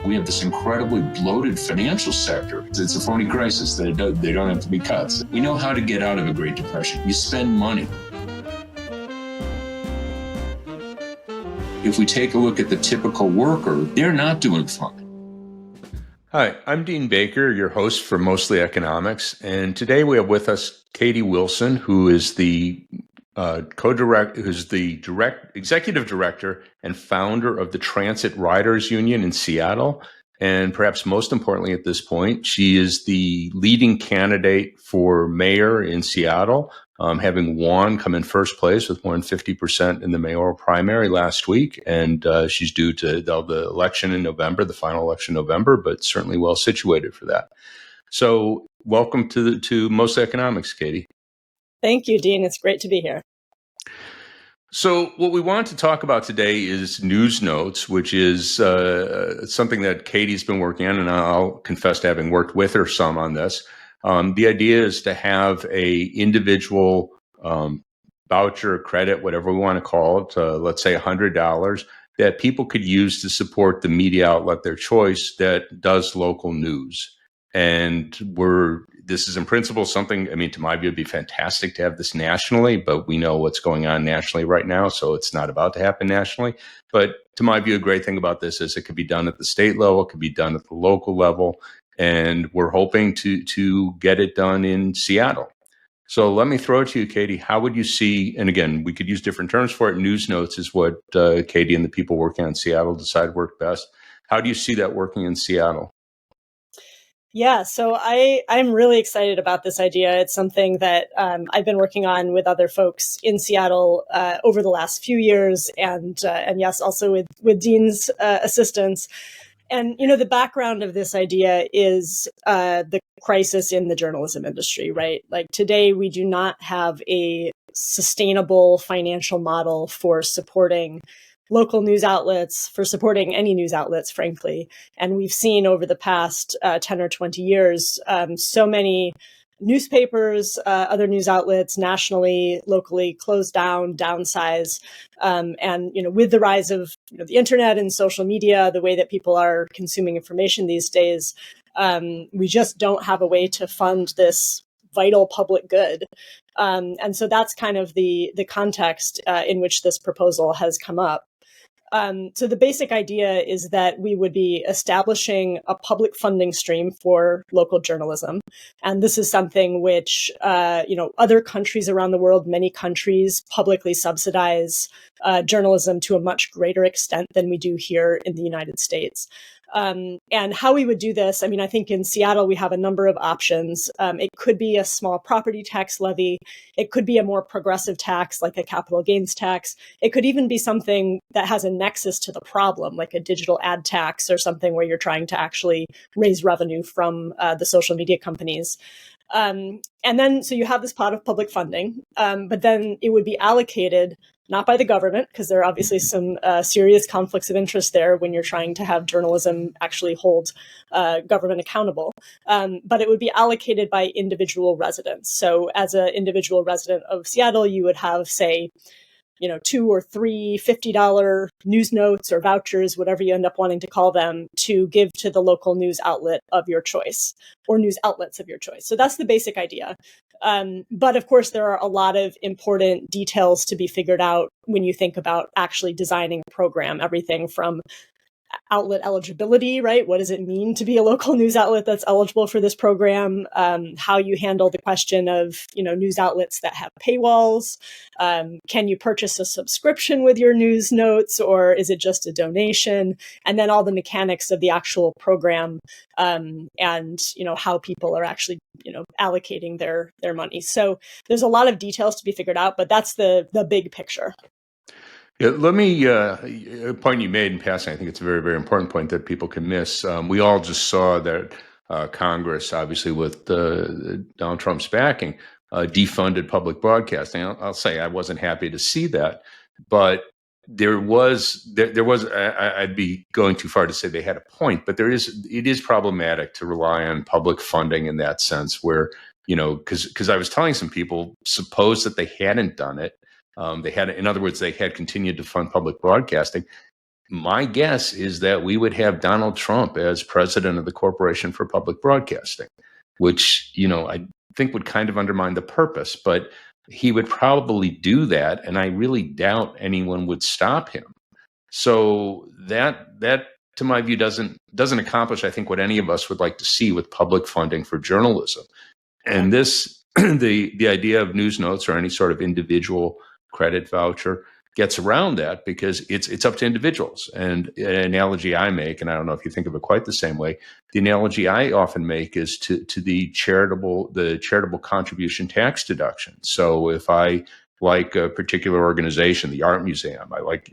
We have this incredibly bloated financial sector. It's a phony crisis. They don't have to be cuts. We know how to get out of a Great Depression. You spend money. If we take a look at the typical worker, they're not doing fine. Hi, I'm Dean Baker, your host for Mostly Economics, and today we have with us Katie Wilson, who is the executive director and founder of the Transit Riders Union in Seattle. And perhaps most importantly at this point, she is the leading candidate for mayor in Seattle, having come in first place with more than 50% in the mayoral primary last week. And she's due to the election in November, the final election in November, but certainly well situated for that. So welcome to Mostly Economics, Katie. Thank you, Dean. It's great to be here. So what we want to talk about today is news notes, which is something that Katie's been working on, and I'll confess to having worked with her some on this. The idea is to have a individual voucher, credit, whatever we want to call it, let's say $100, that people could use to support the media outlet, their choice, that does local news. And this is in principle something, to my view, it'd be fantastic to have this nationally, but we know what's going on nationally right now, so it's not about to happen nationally. But to my view, a great thing about this is it could be done at the state level, it could be done at the local level, and we're hoping to get it done in Seattle. So let me throw it to you, Katie. How would you see, and again, we could use different terms for it, news notes is what Katie and the people working on Seattle decide work best. How do you see that working in Seattle? Yeah, so I'm really excited about this idea. It's something that I've been working on with other folks in Seattle over the last few years, and yes, also with Dean's assistance. And the background of this idea is the crisis in the journalism industry, right? Like today, we do not have a sustainable financial model for supporting local news outlets, for supporting any news outlets, frankly. And we've seen over the past 10 or 20 years, so many newspapers, other news outlets nationally, locally close down, downsize. And with the rise of the internet and social media, the way that people are consuming information these days, we just don't have a way to fund this vital public good. And so that's kind of the context in which this proposal has come up. So the basic idea is that we would be establishing a public funding stream for local journalism. And this is something which, other countries around the world, many countries publicly subsidize journalism to a much greater extent than we do here in the United States. And how we would do this, I think in Seattle, we have a number of options. It could be a small property tax levy. It could be a more progressive tax, like a capital gains tax. It could even be something that has a nexus to the problem, like a digital ad tax or something where you're trying to actually raise revenue from the social media companies. And then, so you have this pot of public funding, but then it would be allocated not by the government, because there are obviously some serious conflicts of interest there when you're trying to have journalism actually hold government accountable. But it would be allocated by individual residents. So as an individual resident of Seattle, you would have, say, 2 or 3 $50 news notes or vouchers, whatever you end up wanting to call them, to give to the local news outlet of your choice or news outlets of your choice. So that's the basic idea. But of course, there are a lot of important details to be figured out when you think about actually designing a program, everything from outlet eligibility, right? What does it mean to be a local news outlet that's eligible for this program? How you handle the question of, news outlets that have paywalls. Can you purchase a subscription with your news notes, or is it just a donation? And then all the mechanics of the actual program, and, how people are actually, allocating their money. So there's a lot of details to be figured out, but that's the big picture. Yeah, let me, a point you made in passing, I think it's a very, very important point that people can miss. We all just saw that Congress, obviously with Donald Trump's backing, defunded public broadcasting. I'll say I wasn't happy to see that, but there was, I'd be going too far to say they had a point, but it is problematic to rely on public funding in that sense where, because I was telling some people, suppose that they hadn't done it. In other words, they had continued to fund public broadcasting. my guess is that we would have Donald Trump as president of the Corporation for Public Broadcasting, which, I think would kind of undermine the purpose, but he would probably do that. And I really doubt anyone would stop him. So that to my view doesn't accomplish, I think, what any of us would like to see with public funding for journalism. And this, the idea of news notes or any sort of individual credit voucher gets around that because it's up to individuals. And an analogy I make, and I don't know if you think of it quite the same way, the analogy I often make is to the charitable contribution tax deduction. So if I like a particular organization, the Art Museum, I like,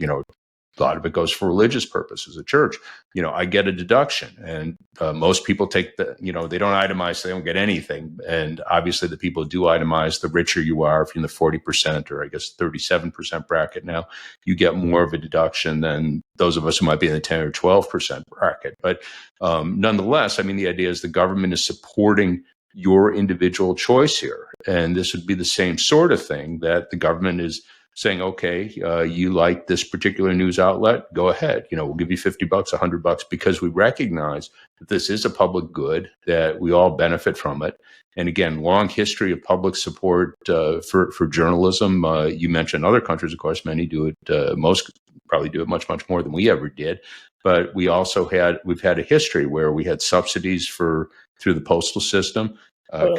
a lot of it goes for religious purposes, a church, I get a deduction. And most people take they don't itemize, so they don't get anything. And obviously the people who do itemize, the richer you are, if you're in the 40% or I guess 37% bracket now, you get more of a deduction than those of us who might be in the 10 or 12% bracket. But nonetheless, the idea is the government is supporting your individual choice here. And this would be the same sort of thing that the government is saying, okay, you like this particular news outlet, go ahead. We'll give you $50, $100, because we recognize that this is a public good, that we all benefit from it. And again, long history of public support for journalism. You mentioned other countries, of course, many do it. Most probably do it much, much more than we ever did. But we've had a history where we had subsidies through the postal system.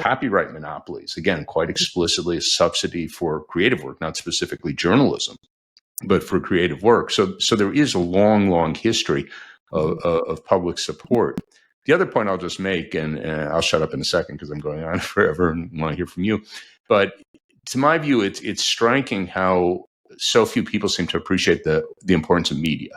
Copyright monopolies, again, quite explicitly a subsidy for creative work, not specifically journalism, but for creative work. So there is a long, long history of public support. The other point I'll just make, and I'll shut up in a second because I'm going on forever and want to hear from you. But to my view, it's striking how so few people seem to appreciate the importance of media.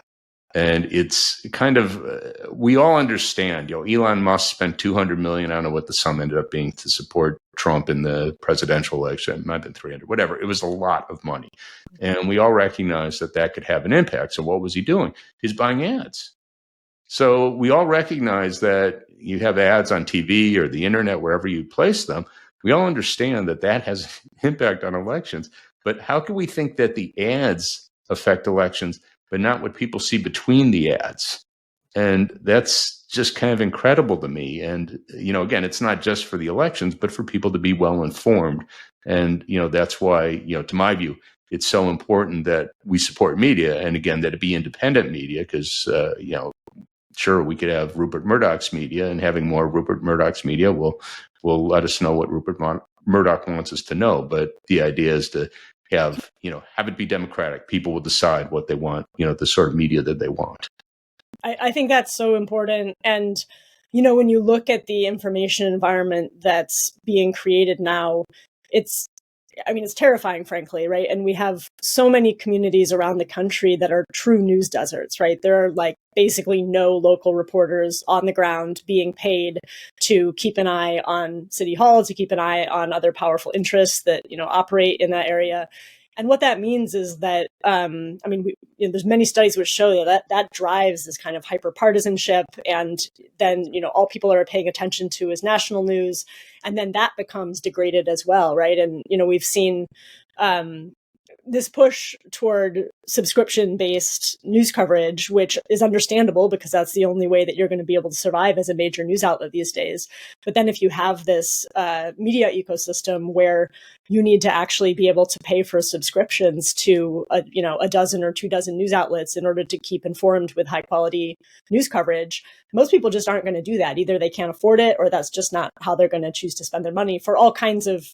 And it's kind of, we all understand, Elon Musk spent $200 million, I don't know what the sum ended up being, to support Trump in the presidential election. It might have been 300, whatever. It was a lot of money. And we all recognize that could have an impact. So what was he doing? He's buying ads. So we all recognize that you have ads on TV or the internet, wherever you place them. We all understand that has an impact on elections. But how can we think that the ads affect elections, but not what people see between the ads? And that's just kind of incredible to me. And, again, it's not just for the elections, but for people to be well informed. And, that's why, to my view, it's so important that we support media. And again, that it be independent media, because, sure, we could have Rupert Murdoch's media, and having more Rupert Murdoch's media will let us know what Rupert Murdoch wants us to know. But the idea is to have it be democratic. People will decide what they want, the sort of media that they want. I think that's so important. And, when you look at the information environment that's being created now, it's terrifying, frankly, right? And we have so many communities around the country that are true news deserts, right? There are basically no local reporters on the ground being paid to keep an eye on City Hall, to keep an eye on other powerful interests that, operate in that area. And what that means is that, there's many studies which show that drives this kind of hyper-partisanship. And then, all people are paying attention to is national news. And then that becomes degraded as well, right? And, we've seen this push toward subscription-based news coverage, which is understandable because that's the only way that you're going to be able to survive as a major news outlet these days. But then if you have this media ecosystem where you need to actually be able to pay for subscriptions to a dozen or 2 dozen news outlets in order to keep informed with high quality news coverage, most people just aren't going to do that. Either they can't afford it, or that's just not how they're going to choose to spend their money for all kinds of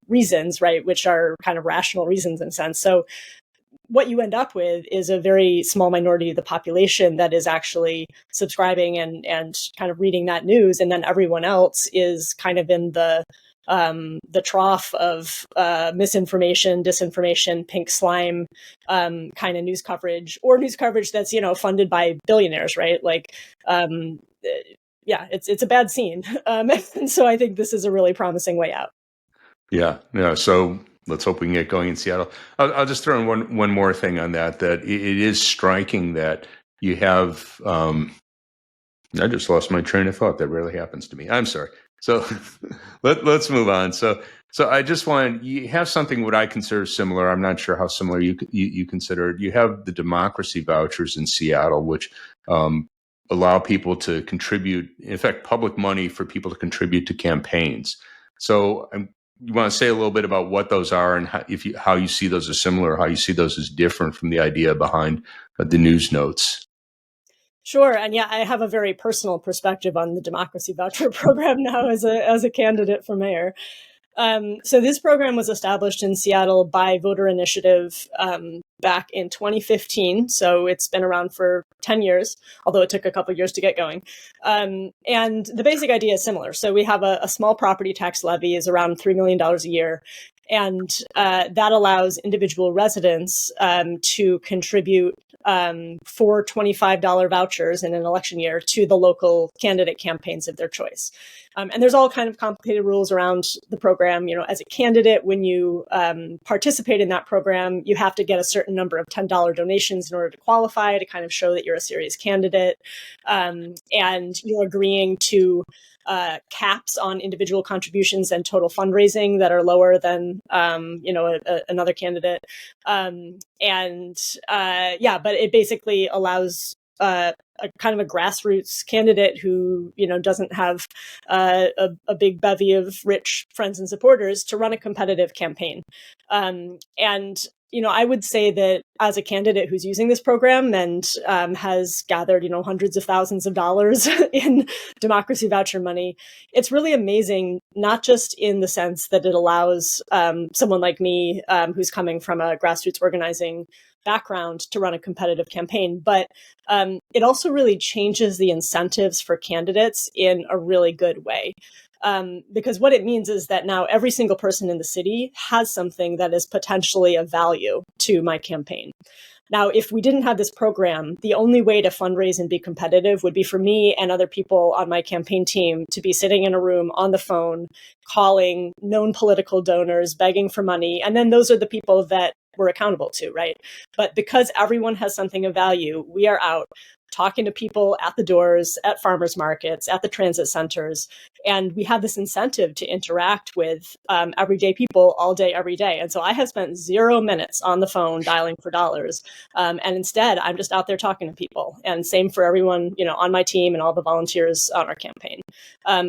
reasons, right? Which are kind of rational reasons in a sense. So what you end up with is a very small minority of the population that is actually subscribing and kind of reading that news. And then everyone else is kind of in the trough of misinformation, disinformation, pink slime kind of news coverage, or news coverage that's, funded by billionaires, right? It's a bad scene. And so I think this is a really promising way out. Yeah. So let's hope we can get going in Seattle. I'll just throw in one more thing on that it is striking that you have, I just lost my train of thought. That rarely happens to me. I'm sorry. So let's move on. So I just want, you have something what I consider similar. I'm not sure how similar you consider it. You have the Democracy Vouchers in Seattle, which allow people to contribute, in effect, public money for people to contribute to campaigns. So you want to say a little bit about what those are and how you see those as similar, how you see those as different from the idea behind the news notes. Sure. And yeah, I have a very personal perspective on the Democracy Voucher program now as a candidate for mayor. So this program was established in Seattle by Voter Initiative back in 2015. So it's been around for 10 years, although it took a couple of years to get going. And the basic idea is similar. So we have a small property tax levy is around $3 million a year. And that allows individual residents to contribute for $25 vouchers in an election year to the local candidate campaigns of their choice. And there's all kind of complicated rules around the program. You know, as a candidate, when you participate in that program, you have to get a certain number of $10 donations in order to qualify, to kind of show that you're a serious candidate. And you're agreeing to caps on individual contributions and total fundraising that are lower than, another candidate. But it basically allows a kind of a grassroots candidate who, doesn't have a big bevy of rich friends and supporters to run a competitive campaign. I would say that as a candidate who's using this program and has gathered, hundreds of thousands of dollars in democracy voucher money, it's really amazing, not just in the sense that it allows someone like me who's coming from a grassroots organizing background to run a competitive campaign, but it also really changes the incentives for candidates in a really good way. Because what it means is that now every single person in the city has something that is potentially of value to my campaign. Now, if we didn't have this program, the only way to fundraise and be competitive would be for me and other people on my campaign team to be sitting in a room on the phone, calling known political donors, begging for money. And then those are the people that we're accountable to, right? But because everyone has something of value, we are out talking to people at the doors, at farmers markets, at the transit centers. And we have this incentive to interact with everyday people all day, every day. And so I have spent 0 minutes on the phone dialing for dollars. And instead, I'm just out there talking to people. And same for everyone, on my team and all the volunteers on our campaign.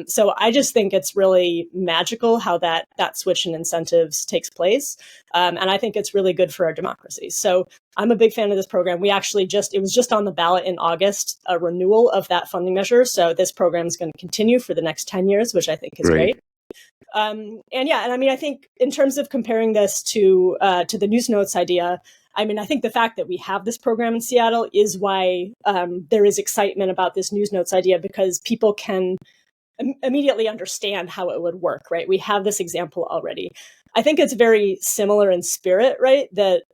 So I just think it's really magical how that switch in incentives takes place. And I think it's really good for our democracy. So I'm a big fan of this program. We actually it was just on the ballot in August, a renewal of that funding measure. So this program is going to continue for the next 10 years, which I think is great. I think in terms of comparing this to the news notes idea, I think the fact that we have this program in Seattle is why there is excitement about this news notes idea, because people can immediately understand how it would work, right? We have this example already. I think it's very similar in spirit, right? That,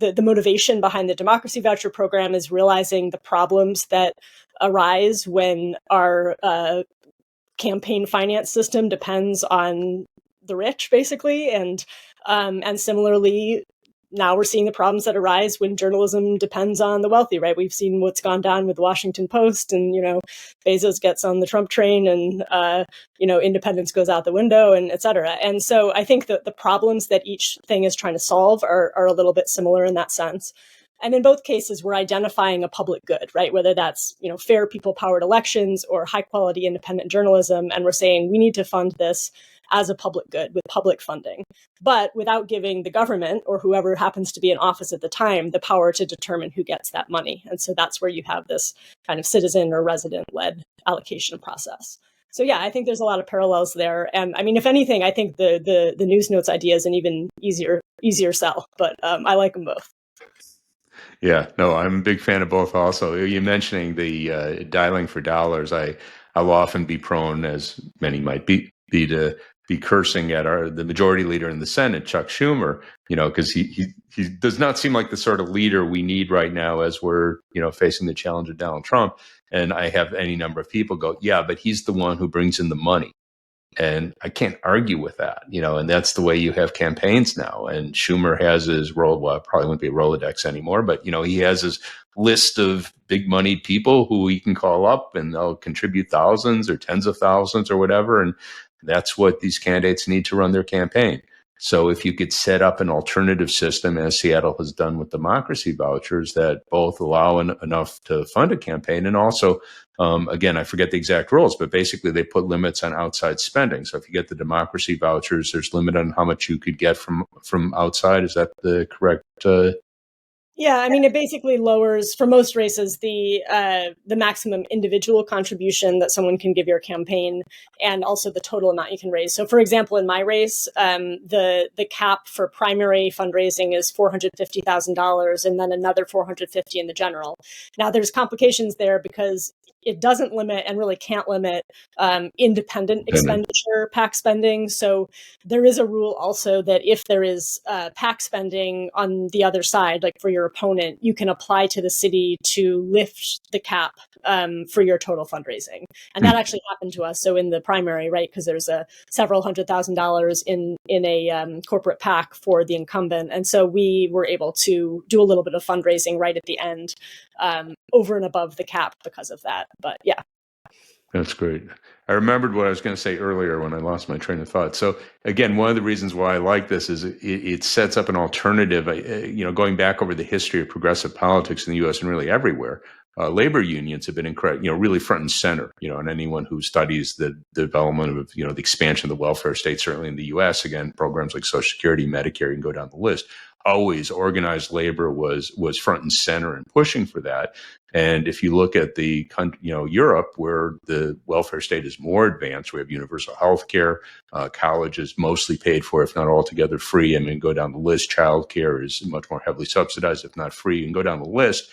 the motivation behind the Democracy Voucher program is realizing the problems that arise when our campaign finance system depends on the rich, basically. And similarly, now we're seeing the problems that arise when journalism depends on the wealthy, right? We've seen what's gone down with the Washington Post, and, Bezos gets on the Trump train, and, independence goes out the window, and et cetera. And so I think that the problems that each thing is trying to solve are a little bit similar in that sense. And in both cases, we're identifying a public good, right? Whether that's, fair people-powered elections or high-quality independent journalism. And we're saying we need to fund this as a public good with public funding, but without giving the government or whoever happens to be in office at the time the power to determine who gets that money. And so that's where you have this kind of citizen or resident-led allocation process. So yeah, I think there's a lot of parallels there. And if anything, I think the news notes idea is an even easier sell, but I like them both. Yeah, no, I'm a big fan of both also. You mentioning the dialing for dollars, I'll often be prone, as many might be to be cursing at the majority leader in the Senate, Chuck Schumer, because he does not seem like the sort of leader we need right now as we're, facing the challenge of Donald Trump. And I have any number of people go, yeah, but he's the one who brings in the money. And I can't argue with that, and that's the way you have campaigns now. And Schumer has his probably won't be a Rolodex anymore, but he has his list of big money people who he can call up and they'll contribute thousands or tens of thousands or whatever. And that's what these candidates need to run their campaign. So if you could set up an alternative system, as Seattle has done with democracy vouchers, that both allow enough to fund a campaign and also, again, I forget the exact rules, but basically they put limits on outside spending. So if you get the democracy vouchers, there's limit on how much you could get from outside. Is that the correct? Yeah, I mean, it basically lowers, for most races, the maximum individual contribution that someone can give your campaign, and also the total amount you can raise. So, for example, in my race, the cap for primary fundraising is $450,000, and then another $450,000 in the general. Now, there's complications there because it doesn't limit and really can't limit independent expenditure, PAC spending. So there is a rule also that if there is PAC spending on the other side, like for your opponent, you can apply to the city to lift the cap for your total fundraising. And that actually happened to us. So in the primary, right, because there's several $100,000s in a corporate PAC for the incumbent. And so we were able to do a little bit of fundraising right at the end over and above the cap because of that. But yeah. That's great. I remembered what I was going to say earlier when I lost my train of thought. So again, one of the reasons why I like this is it sets up an alternative, going back over the history of progressive politics in the U.S. and really everywhere. Labor unions have been incredible, really front and center, and anyone who studies the development of, the expansion of the welfare state, certainly in the U.S., again, programs like Social Security, Medicare, you can go down the list. Always organized labor was front and center and pushing for that. And if you look at the Europe, where the welfare state is more advanced, we have universal health care, colleges mostly paid for, if not altogether free. I mean, go down the list. Child care is much more heavily subsidized, if not free. You can go down the list.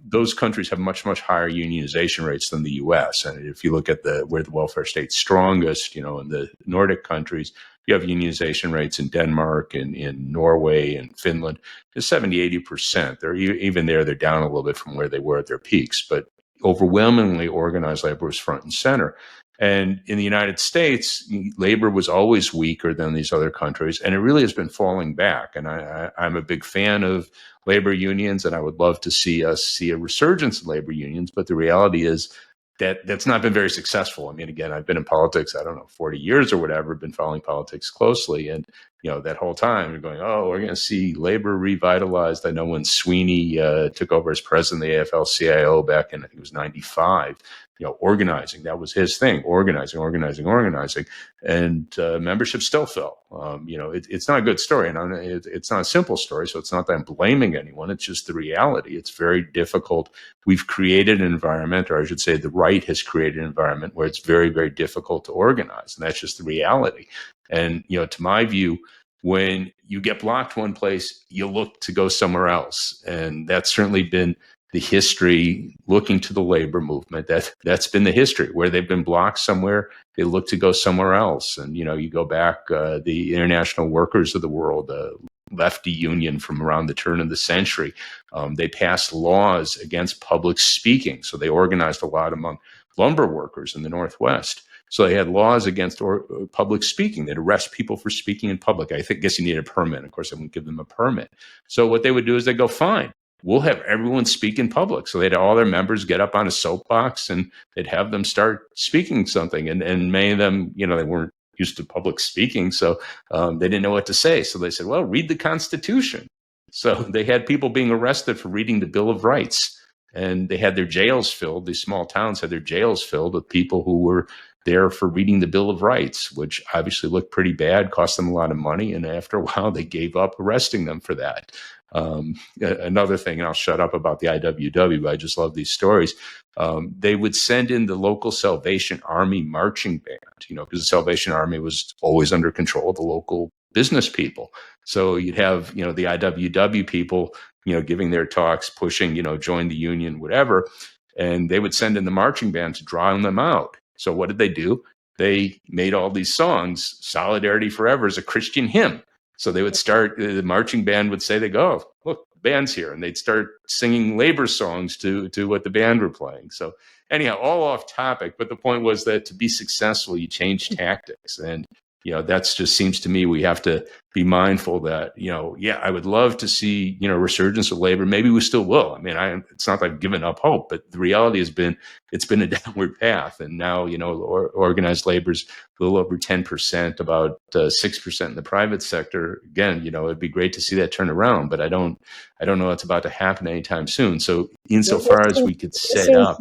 Those countries have much, much higher unionization rates than the U.S. And if you look at where the welfare state's strongest, in the Nordic countries, you have unionization rates in Denmark and in Norway and Finland is 70, 80%. They're down a little bit from where they were at their peaks, but overwhelmingly organized labor was front and center. And in the United States, labor was always weaker than these other countries, and it really has been falling back. And I'm a big fan of labor unions, and I would love to see us see a resurgence in labor unions. But the reality is that's not been very successful. I mean, again, I've been in politics, 40 years or whatever, been following politics closely. And, that whole time you're going, we're going to see labor revitalized. I know when Sweeney took over as president of the AFL-CIO back in, I think it was 95, organizing, that was his thing, organizing. And membership still fell. It's not a good story, and it's not a simple story. So it's not that I'm blaming anyone. It's just the reality. It's very difficult. We've created an environment, or I should say the right has created an environment where it's very, very difficult to organize. And that's just the reality. And, to my view, when you get blocked one place, you look to go somewhere else. And that's certainly been the history, looking to the labor movement. That's been the history. Where they've been blocked somewhere, they look to go somewhere else. And, you go back, the international workers of the world, lefty union from around the turn of the century, they passed laws against public speaking. So they organized a lot among lumber workers in the Northwest. So they had laws against public speaking. They'd arrest people for speaking in public. I guess you need a permit. Of course, they wouldn't give them a permit. So what they would do is they'd go, fine, we'll have everyone speak in public. So they'd have all their members get up on a soapbox and they'd have them start speaking something. And many of them, they weren't used to public speaking, so they didn't know what to say. So they said, well, read the Constitution. So they had people being arrested for reading the Bill of Rights. And they had their jails filled. These small towns had their jails filled with people who were there for reading the Bill of Rights, which obviously looked pretty bad, cost them a lot of money. And after a while, they gave up arresting them for that. Another thing, and I'll shut up about the IWW, but I just love these stories. They would send in the local Salvation Army marching band, because the Salvation Army was always under control of the local business people. So you'd have, the IWW people, giving their talks, pushing, join the union, whatever. And they would send in the marching band to drown them out. So what did they do? They made all these songs. Solidarity Forever is a Christian hymn. So they would start, the marching band would say, look, band's here, and they'd start singing labor songs to what the band were playing. So anyhow, all off topic, but the point was that to be successful, you change tactics. And, that's just seems to me we have to be mindful that, I would love to see, resurgence of labor. Maybe we still will. I mean, it's not like I've given up hope, but the reality has been, it's been a downward path. And now, organized labor's a little over 10%, about 6% in the private sector. Again, it'd be great to see that turn around, but I don't know what's about to happen anytime soon. So insofar as we could set up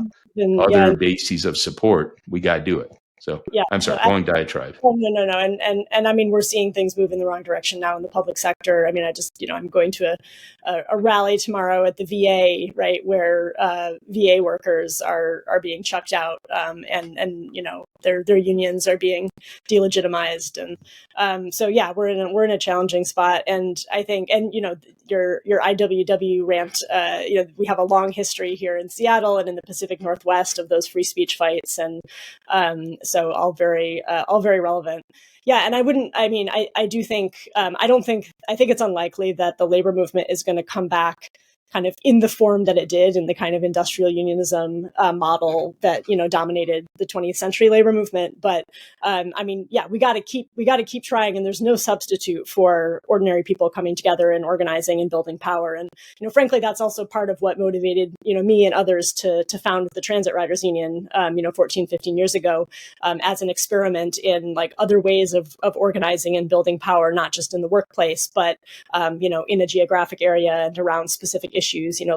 other bases of support, we got to do it. So I'm sorry, long diatribe. Oh, no. And I mean, we're seeing things move in the wrong direction now in the public sector. I mean, I'm going to a rally tomorrow at the VA, right, where VA workers are being chucked out, and their unions are being delegitimized, and so we're in a challenging spot. And I think, your IWW rant, we have a long history here in Seattle and in the Pacific Northwest of those free speech fights, and so all very relevant. Yeah, and I think it's unlikely that the labor movement is going to come back kind of in the form that it did in the kind of industrial unionism model that dominated the 20th century labor movement. But we got to keep trying, and there's no substitute for ordinary people coming together and organizing and building power. And frankly, that's also part of what motivated me and others to found the Transit Riders Union 14, 15 years ago as an experiment in like other ways of organizing and building power, not just in the workplace, but in a geographic area and around specific issues,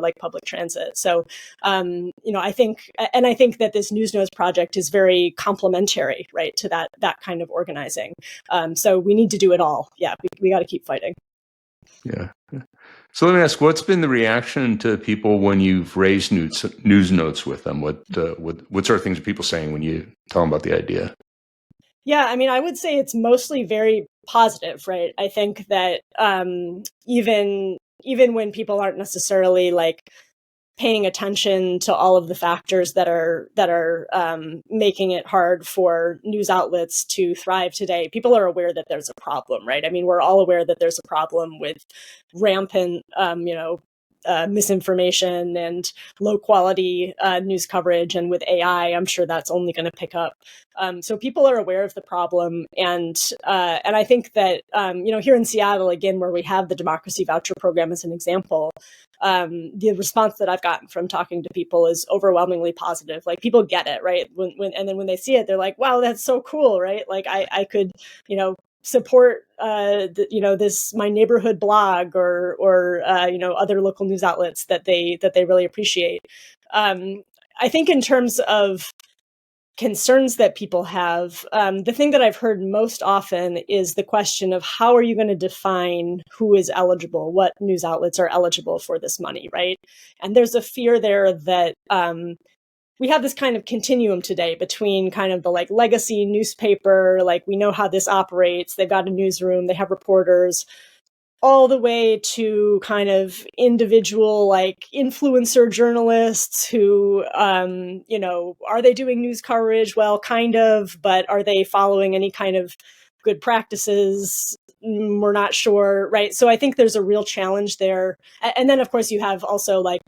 like public transit. So, I think that this News Notes project is very complementary, right, to that kind of organizing. So we need to do it all. Yeah, we got to keep fighting. Yeah. So let me ask, what's been the reaction to people when you've raised news notes with them? What sort of things are people saying when you tell them about the idea? Yeah, I mean, I would say it's mostly very positive, right? I think that even when people aren't necessarily like paying attention to all of the factors that are making it hard for news outlets to thrive today, people are aware that there's a problem, right? I mean, we're all aware that there's a problem with rampant, misinformation and low quality news coverage, and with AI, I'm sure that's only going to pick up. So people are aware of the problem, and I think that here in Seattle, again, where we have the Democracy Voucher program as an example, the response that I've gotten from talking to people is overwhelmingly positive. Like, people get it, right? And then when they see it, they're like, "Wow, that's so cool!" Right? Like, I could support this my neighborhood blog or other local news outlets that they really appreciate. I think in terms of concerns that people have, the thing that I've heard most often is the question of how are you going to define who is eligible, what news outlets are eligible for this money, right? And there's a fear there that we have this kind of continuum today between kind of the like legacy newspaper, like we know how this operates, they've got a newsroom, they have reporters, all the way to kind of individual like influencer journalists who, are they doing news coverage? Well, kind of, but are they following any kind of good practices? We're not sure, right? So I think there's a real challenge there. And then, of course, you have also like,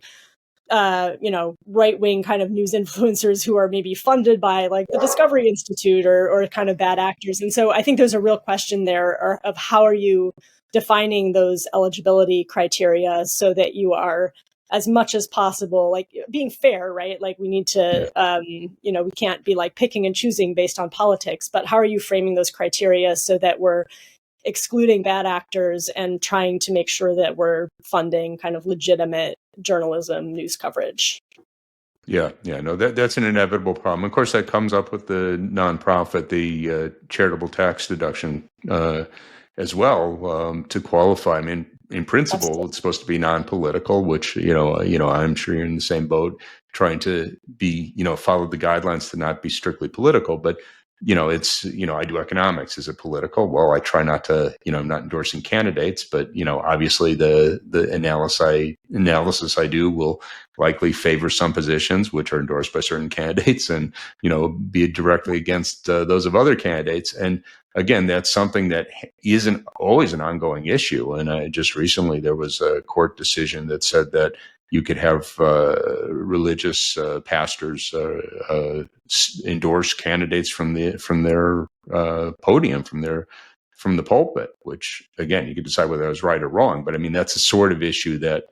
right-wing kind of news influencers who are maybe funded by like the Discovery Institute or kind of bad actors. And so I think there's a real question there of how are you defining those eligibility criteria so that you are as much as possible, like being fair, right? Like we need to, we can't be like picking and choosing based on politics, but how are you framing those criteria so that we're excluding bad actors and trying to make sure that we're funding kind of legitimate journalism, news coverage? Yeah, no, that's an inevitable problem. Of course, that comes up with the nonprofit, the charitable tax deduction as well to qualify. I mean, in principle, Absolutely. It's supposed to be non-political, which I'm sure you're in the same boat, trying to be follow the guidelines to not be strictly political. But it's, I do economics. Is it political? Well, I try not to, I'm not endorsing candidates, but, obviously the analysis I do will likely favor some positions which are endorsed by certain candidates and, be directly against those of other candidates. And again, that's something that isn't always an ongoing issue. And just recently there was a court decision that said that you could have religious pastors endorse candidates from their podium, from the pulpit. Which again, you could decide whether I was right or wrong. But I mean, that's a sort of issue that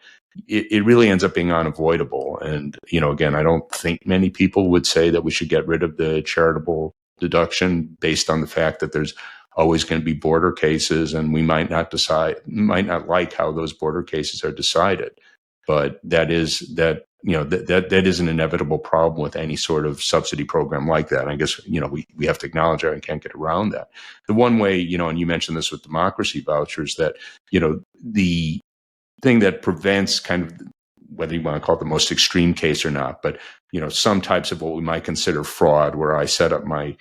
it really ends up being unavoidable. And again, I don't think many people would say that we should get rid of the charitable deduction based on the fact that there's always going to be border cases, and we might not like how those border cases are decided. But that is an inevitable problem with any sort of subsidy program like that. And I guess, we have to acknowledge that and can't get around that. The one way, and you mentioned this with democracy vouchers, that, the thing that prevents kind of, whether you want to call it the most extreme case or not, but, some types of what we might consider fraud, where I set up my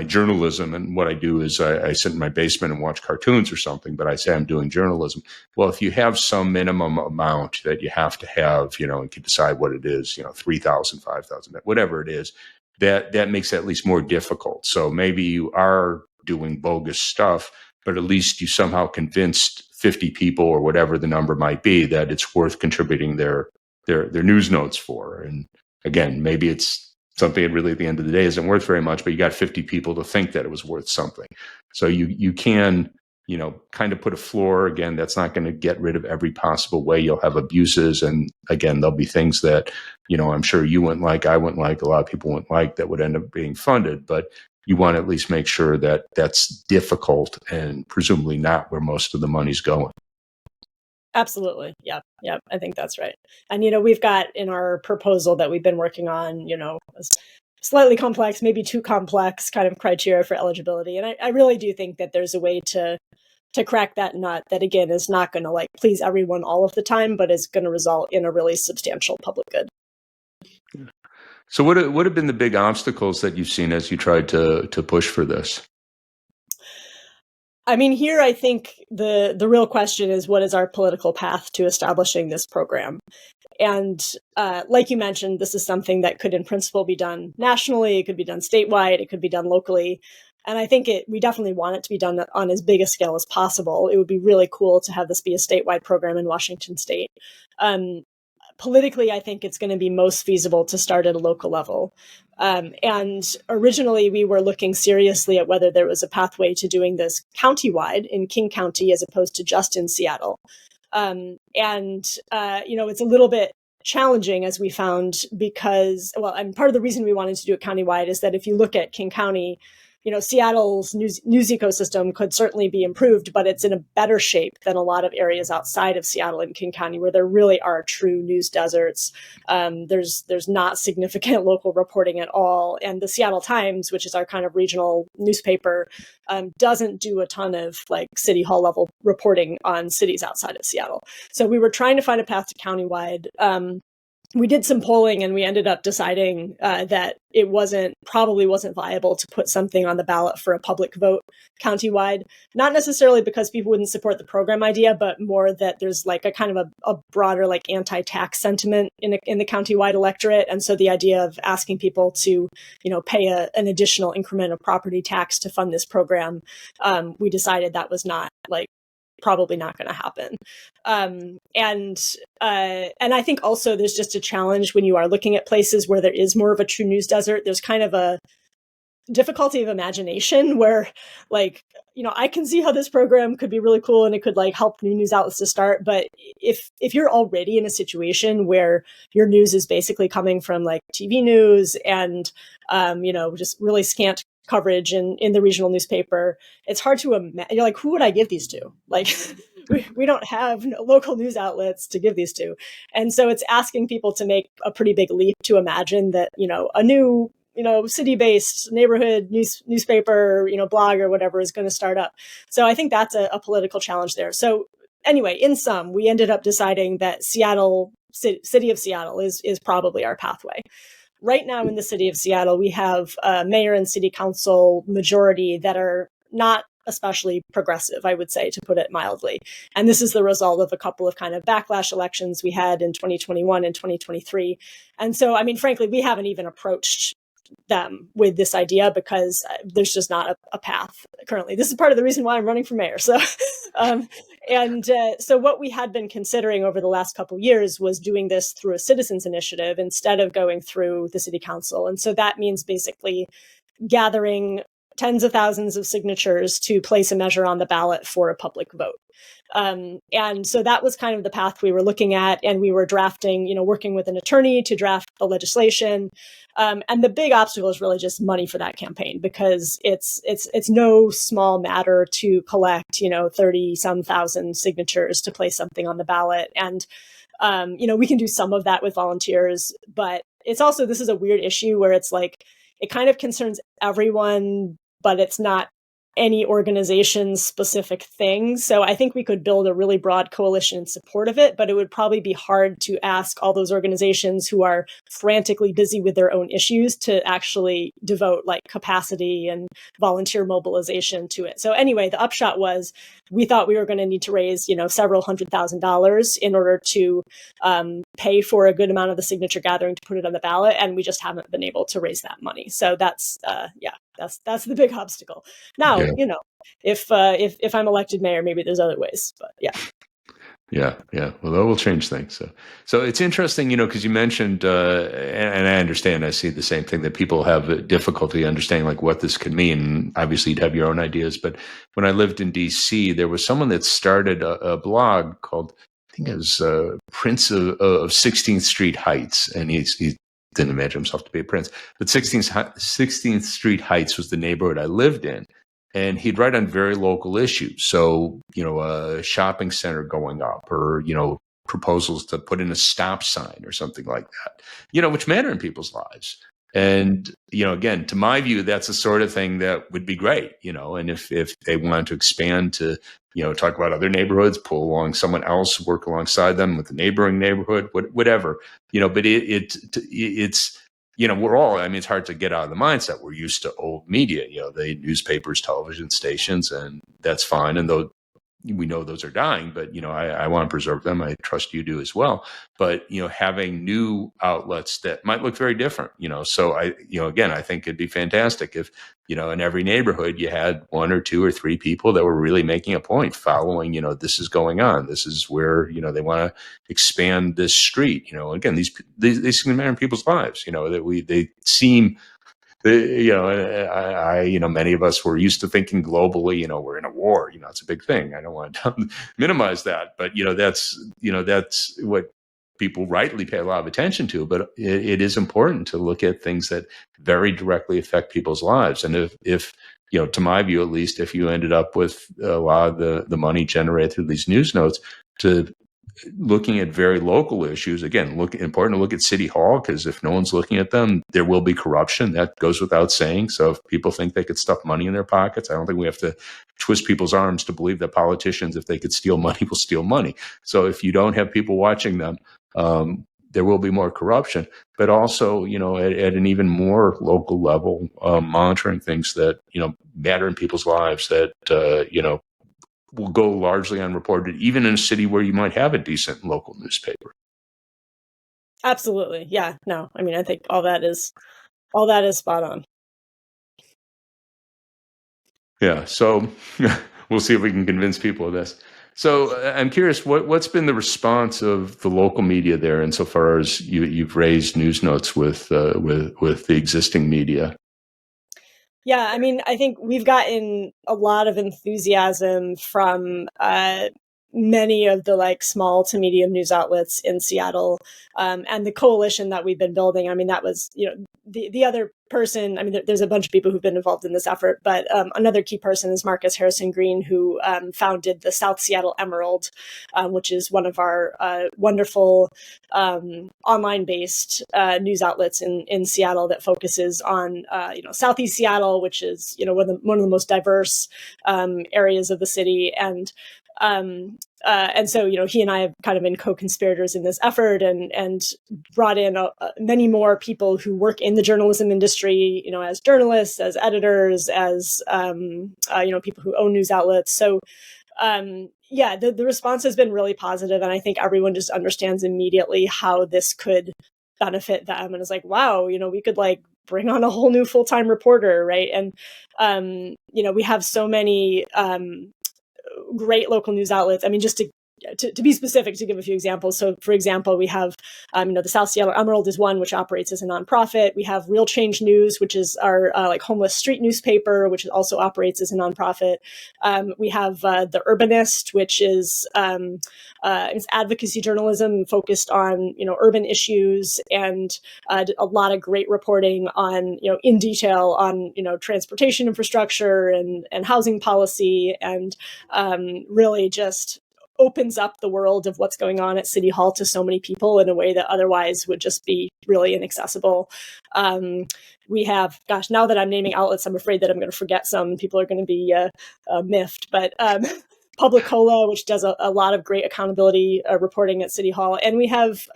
journalism, and what I do is I sit in my basement and watch cartoons or something, but I say I'm doing journalism. Well, if you have some minimum amount that you have to have, and can decide what it is, 3,000, 5,000, whatever it is, that makes it at least more difficult. So maybe you are doing bogus stuff, but at least you somehow convinced 50 people or whatever the number might be that it's worth contributing their news notes for. And again, maybe it's something that really at the end of the day isn't worth very much, but you got 50 people to think that it was worth something. So you can, kind of put a floor. Again, that's not going to get rid of every possible way. You'll have abuses. And again, there'll be things that, I'm sure you wouldn't like, I wouldn't like, a lot of people wouldn't like, that would end up being funded. But you want to at least make sure that that's difficult and presumably not where most of the money's going. Absolutely. Yeah. I think that's right. And, we've got in our proposal that we've been working on, a slightly complex, maybe too complex kind of criteria for eligibility. And I really do think that there's a way to crack that nut that, again, is not going to please everyone all of the time, but is going to result in a really substantial public good. So what have been the big obstacles that you've seen as you tried to push for this? I mean, here I think the real question is, what is our political path to establishing this program? And like you mentioned, this is something that could in principle be done nationally, it could be done statewide, it could be done locally. And I think we definitely want it to be done on as big a scale as possible. It would be really cool to have this be a statewide program in Washington state. Politically, I think it's going to be most feasible to start at a local level. And originally, we were looking seriously at whether there was a pathway to doing this countywide in King County as opposed to just in Seattle. It's a little bit challenging, as we found, because, and part of the reason we wanted to do it countywide is that if you look at King County, Seattle's news ecosystem could certainly be improved, but it's in a better shape than a lot of areas outside of Seattle and King County, where there really are true news deserts. There's not significant local reporting at all. And the Seattle Times, which is our kind of regional newspaper, doesn't do a ton of city hall level reporting on cities outside of Seattle. So we were trying to find a path to countywide. We did some polling and we ended up deciding that it probably wasn't viable to put something on the ballot for a public vote countywide. Not necessarily because people wouldn't support the program idea, but more that there's a kind of a broader anti-tax sentiment in the countywide electorate. And so the idea of asking people to, pay an additional increment of property tax to fund this program, we decided that was not probably not going to happen. And I think also there's just a challenge when you are looking at places where there is more of a true news desert. There's kind of a difficulty of imagination where I can see how this program could be really cool and it could help new news outlets to start. But if you're already in a situation where your news is basically coming from TV news and, just really scant coverage in the regional newspaper, it's hard to imagine. You're who would I give these to? We don't have local news outlets to give these to. And so it's asking people to make a pretty big leap to imagine that, a new, city-based neighborhood newspaper, blog or whatever is going to start up. So I think that's a political challenge there. So anyway, in sum, we ended up deciding that Seattle, city of Seattle is probably our pathway. right now in the city of Seattle, we have a mayor and city council majority that are not especially progressive, I would say, to put it mildly. And this is the result of a couple of kind of backlash elections we had in 2021 and 2023. And so, I mean, frankly, we haven't even approached them with this idea because there's just not a path currently. This is part of the reason why I'm running for mayor. So, so what we had been considering over the last couple of years was doing this through a citizens initiative instead of going through the city council. And so that means basically gathering tens of thousands of signatures to place a measure on the ballot for a public vote. And so that was kind of the path we were looking at. And we were drafting, working with an attorney to draft the legislation. And the big obstacle is really just money for that campaign, because it's no small matter to collect, 30 some thousand signatures to place something on the ballot. And, we can do some of that with volunteers, but it's also, this is a weird issue where it's like, it kind of concerns everyone, but it's not any organization's specific thing. So I think we could build a really broad coalition in support of it, but it would probably be hard to ask all those organizations who are frantically busy with their own issues to actually devote like capacity and volunteer mobilization to it. So anyway, the upshot was we thought we were going to need to raise, several $100,000 in order to pay for a good amount of the signature gathering to put it on the ballot. And we just haven't been able to raise that money. So that's the big obstacle. Now, if I'm elected mayor, maybe there's other ways, but yeah. Yeah. Well, that will change things. So it's interesting, because you mentioned, and I understand, I see the same thing, that people have difficulty understanding like what this could mean. Obviously, you'd have your own ideas, but when I lived in DC, there was someone that started a blog called, I think it was Prince of 16th Street Heights, and he didn't imagine himself to be a prince, but 16th Street Heights was the neighborhood I lived in. And he'd write on very local issues. So, a shopping center going up, or, proposals to put in a stop sign or something like that, which matter in people's lives. And, again, to my view, that's the sort of thing that would be great, and if they want to expand to, talk about other neighborhoods, pull along someone else, work alongside them with the neighboring neighborhood, whatever, but it's, we're all, it's hard to get out of the mindset. We're used to old media, the newspapers, television stations, and that's fine. And though we know those are dying, but, I want to preserve them. I trust you do as well. But, having new outlets that might look very different, so again, I think it'd be fantastic if, in every neighborhood you had one or two or three people that were really making a point following, this is going on. This is where, they want to expand this street, again, these can matter in people's lives, that they seem, many of us were used to thinking globally, we're in a war, it's a big thing. I don't want to minimize that, but, that's what people rightly pay a lot of attention to, but it is important to look at things that very directly affect people's lives. And if to my view, at least, if you ended up with a lot of the money generated through these news notes to looking at very local issues, again, important to look at City Hall, because if no one's looking at them, there will be corruption. That goes without saying. So if people think they could stuff money in their pockets, I don't think we have to twist people's arms to believe that politicians, if they could steal money, will steal money. So if you don't have people watching them, there will be more corruption, but also, at an even more local level, monitoring things that, matter in people's lives that, will go largely unreported, even in a city where you might have a decent local newspaper. Absolutely. Yeah. No, I think all that is spot on. Yeah. So we'll see if we can convince people of this. So I'm curious, what's been the response of the local media there, insofar as you've raised news notes with the existing media? Yeah, I think we've gotten a lot of enthusiasm from many of the small to medium news outlets in Seattle, and the coalition that we've been building. That was, the other person. There's a bunch of people who've been involved in this effort, but another key person is Marcus Harrison Green, who founded the South Seattle Emerald, which is one of our wonderful online-based news outlets in Seattle that focuses on Southeast Seattle, which is one of the most diverse areas of the city. And And so, he and I have kind of been co-conspirators in this effort, and brought in many more people who work in the journalism industry, as journalists, as editors, as people who own news outlets. So the response has been really positive, and I think everyone just understands immediately how this could benefit them, and is like, wow, we could like bring on a whole new full-time reporter, right? And we have so many great local news outlets. I mean, just to be specific, to give a few examples. So, for example, we have, the South Seattle Emerald is one, which operates as a nonprofit. We have Real Change News, which is our like homeless street newspaper, which also operates as a nonprofit. We have The Urbanist, which is it's advocacy journalism focused on urban issues, and a lot of great reporting on in detail on transportation infrastructure and housing policy, and really just opens up the world of what's going on at City Hall to so many people in a way that otherwise would just be really inaccessible. We have, gosh, now that I'm naming outlets, I'm afraid that I'm going to forget some. People are going to be miffed, but Publicola, which does a lot of great accountability reporting at City Hall. And we have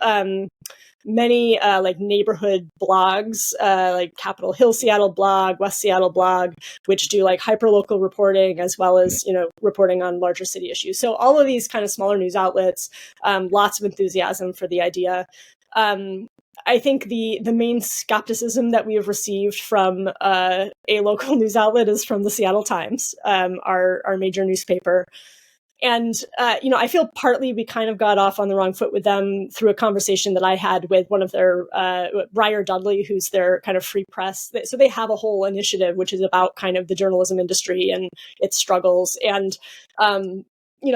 many like neighborhood blogs, like Capitol Hill Seattle blog, West Seattle blog, which do like hyperlocal reporting as well as reporting on larger city issues. So all of these kind of smaller news outlets, lots of enthusiasm for the idea. I think the main skepticism that we have received from a local news outlet is from the Seattle Times, our major newspaper. And, I feel partly we kind of got off on the wrong foot with them through a conversation that I had with one of their, Briar Dudley, who's their kind of free press. So they have a whole initiative, which is about kind of the journalism industry and its struggles. And,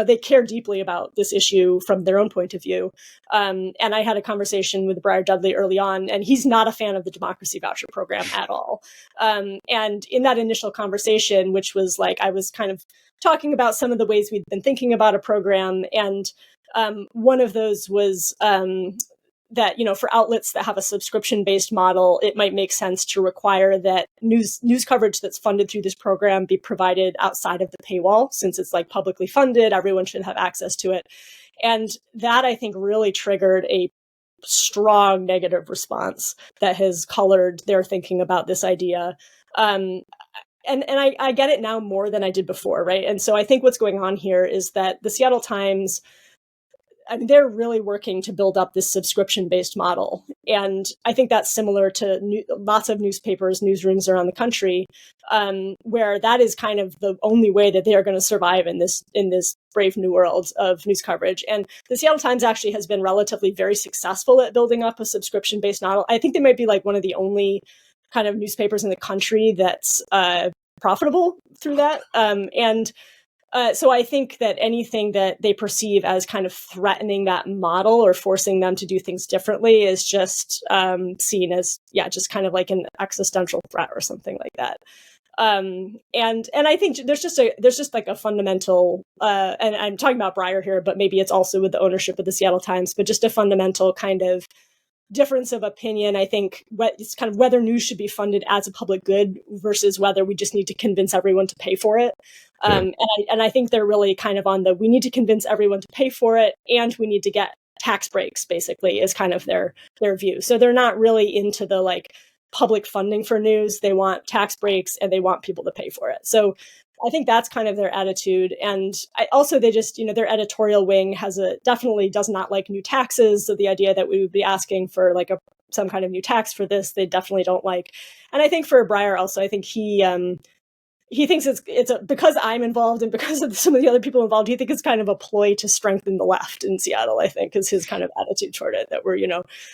they care deeply about this issue from their own point of view. And I had a conversation with Briar Dudley early on, and he's not a fan of the Democracy Voucher program at all. And in that initial conversation, which was like, I was kind of talking about some of the ways we'd been thinking about a program. And one of those was that, for outlets that have a subscription-based model, it might make sense to require that news coverage that's funded through this program be provided outside of the paywall. Since it's like publicly funded, everyone should have access to it. And that, I think, really triggered a strong negative response that has colored their thinking about this idea. And I get it now more than I did before, right? And so I think what's going on here is that the Seattle Times, they're really working to build up this subscription-based model. And I think that's similar to lots of newspapers, newsrooms around the country, where that is kind of the only way that they are going to survive in this brave new world of news coverage. And the Seattle Times actually has been relatively very successful at building up a subscription-based model. I think they might be like one of the only kind of newspapers in the country that's profitable through that. So I think that anything that they perceive as kind of threatening that model or forcing them to do things differently is just seen as, just kind of like an existential threat or something like that. And I think there's just like a fundamental, and I'm talking about Briar here, but maybe it's also with the ownership of the Seattle Times, but just a fundamental kind of difference of opinion. I think it's kind of whether news should be funded as a public good versus whether we just need to convince everyone to pay for it. And I think they're really kind of on we need to convince everyone to pay for it, and we need to get tax breaks, basically, is kind of their view. So they're not really into the like public funding for news. They want tax breaks and they want people to pay for it. So I think that's kind of their attitude. And they just, their editorial wing definitely does not like new taxes. So the idea that we would be asking for like some kind of new tax for this, they definitely don't like. And I think for Briar also, I think he thinks it's because I'm involved and because of some of the other people involved, he thinks it's kind of a ploy to strengthen the left in Seattle, I think, is his kind of attitude toward it, that we're,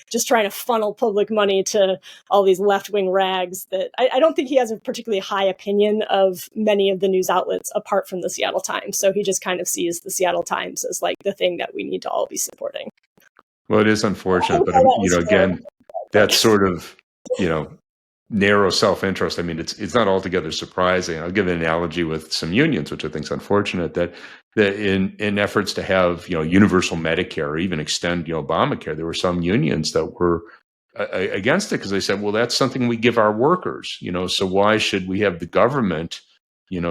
just trying to funnel public money to all these left-wing rags. That I don't think he has a particularly high opinion of many of the news outlets apart from the Seattle Times. So he just kind of sees the Seattle Times as like the thing that we need to all be supporting. Well, it is unfortunate, but again, that's sort of, narrow self-interest. I mean, it's not altogether surprising. I'll give an analogy with some unions, which I think is unfortunate, that in efforts to have, universal Medicare or even extend, Obamacare, there were some unions that were against it because they said, well, that's something we give our workers, so why should we have the government,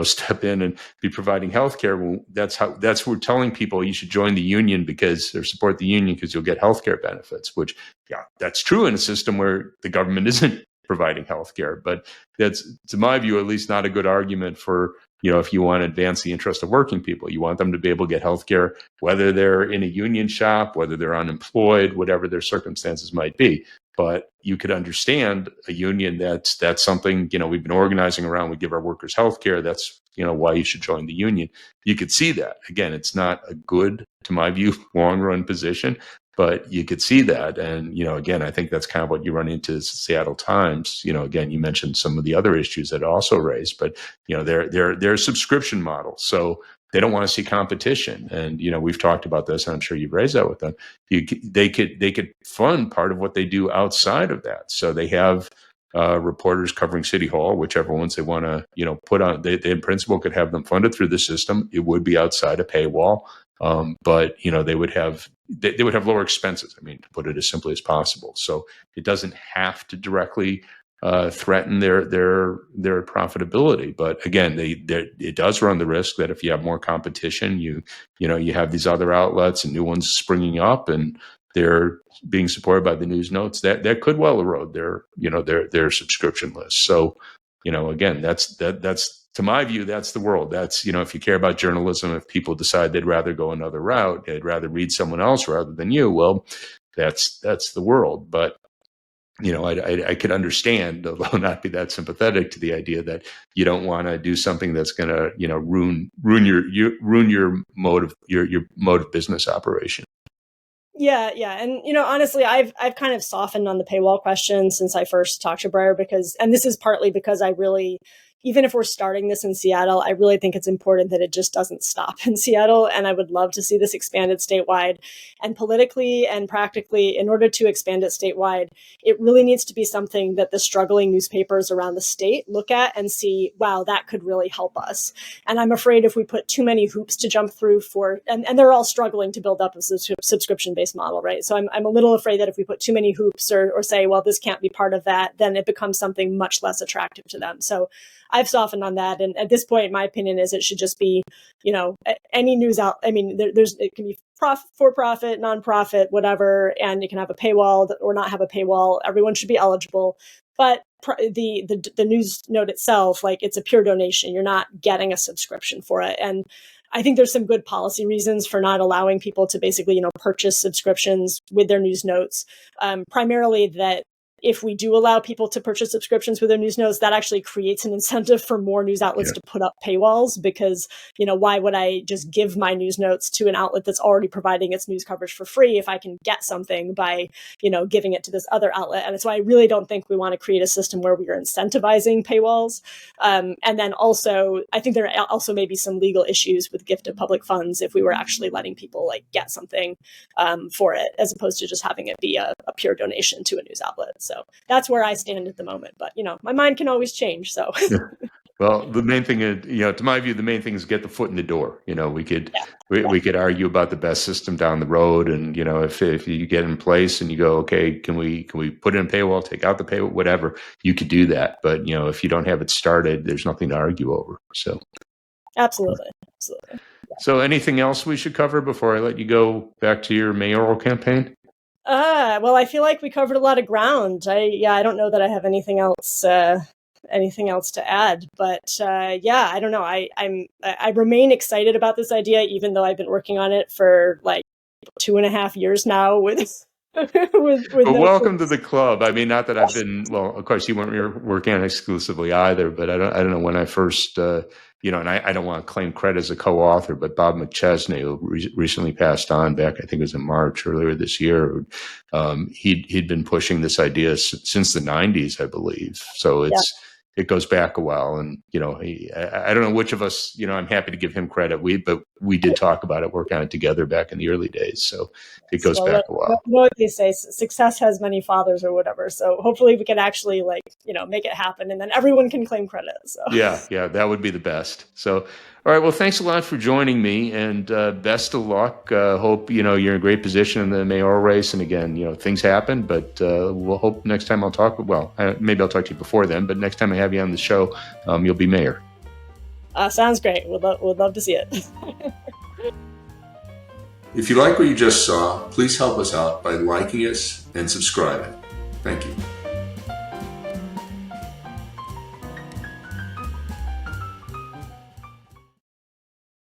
step in and be providing healthcare. Well, that's we're telling people you should join the union or support the union because you'll get healthcare benefits, which, yeah, that's true in a system where the government isn't providing healthcare. But that's, to my view, at least not a good argument for, if you want to advance the interest of working people. You want them to be able to get healthcare, whether they're in a union shop, whether they're unemployed, whatever their circumstances might be. But you could understand a union that's something, we've been organizing around. We give our workers health care. That's, why you should join the union. You could see that. Again, it's not a good, to my view, long run position, but you could see that. And, again, I think that's kind of what you run into Seattle Times. Again, you mentioned some of the other issues that also raised, but, they're subscription models. So they don't want to see competition. And, we've talked about this, and I'm sure you've raised that with them. They could fund part of what they do outside of that. So they have reporters covering City Hall, whichever ones they want to, put on. They in principle could have them funded through the system. It would be outside a paywall, but they would have lower expenses. I mean, to put it as simply as possible. So it doesn't have to directly threaten their profitability. But again, it does run the risk that if you have more competition, you have these other outlets and new ones springing up, and they're being supported by the news notes, that could well erode their subscription list. So, again, that's to my view, that's the world. That's, if you care about journalism, if people decide they'd rather go another route, they'd rather read someone else rather than you, well, that's the world. But I could understand, although not be that sympathetic to the idea that you don't want to do something that's going to, ruin your mode of business operation. Yeah. And, honestly, I've kind of softened on the paywall question since I first talked to Breyer and this is partly because I really, even if we're starting this in Seattle, I really think it's important that it just doesn't stop in Seattle. And I would love to see this expanded statewide. And politically and practically, in order to expand it statewide, it really needs to be something that the struggling newspapers around the state look at and see, wow, that could really help us. And I'm afraid if we put too many hoops to jump through and they're all struggling to build up a subscription-based model, right? So I'm a little afraid that if we put too many hoops or say, well, this can't be part of that, then it becomes something much less attractive to them. So I've softened on that. And at this point, my opinion is it should just be, any news out. I mean, it can be for-profit, nonprofit, whatever, and you can have a paywall or not have a paywall. Everyone should be eligible. But the news note itself, like, it's a pure donation. You're not getting a subscription for it. And I think there's some good policy reasons for not allowing people to basically, purchase subscriptions with their news notes. Primarily that if we do allow people to purchase subscriptions with their news notes, that actually creates an incentive for more news outlets to put up paywalls, because, why would I just give my news notes to an outlet that's already providing its news coverage for free if I can get something by, giving it to this other outlet? And so I really don't think we want to create a system where we are incentivizing paywalls. And then also, I think there also may be some legal issues with gift of public funds if we were actually letting people get something for it, as opposed to just having it be a pure donation to a news outlet. So that's where I stand at the moment. But, my mind can always change. So, well, the main thing is, to my view, the main thing is get the foot in the door. We could argue about the best system down the road. And, if you get in place and you go, okay, can we put in a paywall, take out the paywall, whatever, you could do that. But, if you don't have it started, there's nothing to argue over. So. Absolutely. So anything else we should cover before I let you go back to your mayoral campaign? Well, I feel like we covered a lot of ground. I don't know that I have anything else to add, but I don't know. I remain excited about this idea, even though I've been working on it for 2.5 years now with welcome to the club. I mean, not that I've been, well, of course you weren't working on it exclusively either, but I don't know when I first, and I don't want to claim credit as a co-author, but Bob McChesney, who recently passed on back, I think it was in March earlier this year, he'd been pushing this idea since the 90s, I believe. So it goes back a while. And, I don't know which of us, I'm happy to give him credit. But we did talk about it, work on it together back in the early days. So it goes back a while. What they say, success has many fathers or whatever. So hopefully we can actually make it happen, and then everyone can claim credit. So yeah, that would be the best. So, all right. Well, thanks a lot for joining me, and best of luck. Hope, you're in a great position in the mayoral race. And again, things happen, but we'll hope next time I'll talk. Well, maybe I'll talk to you before then, but next time I have you on the show, you'll be mayor. Sounds great. Would love to see it. If you like what you just saw, please help us out by liking us and subscribing. Thank you.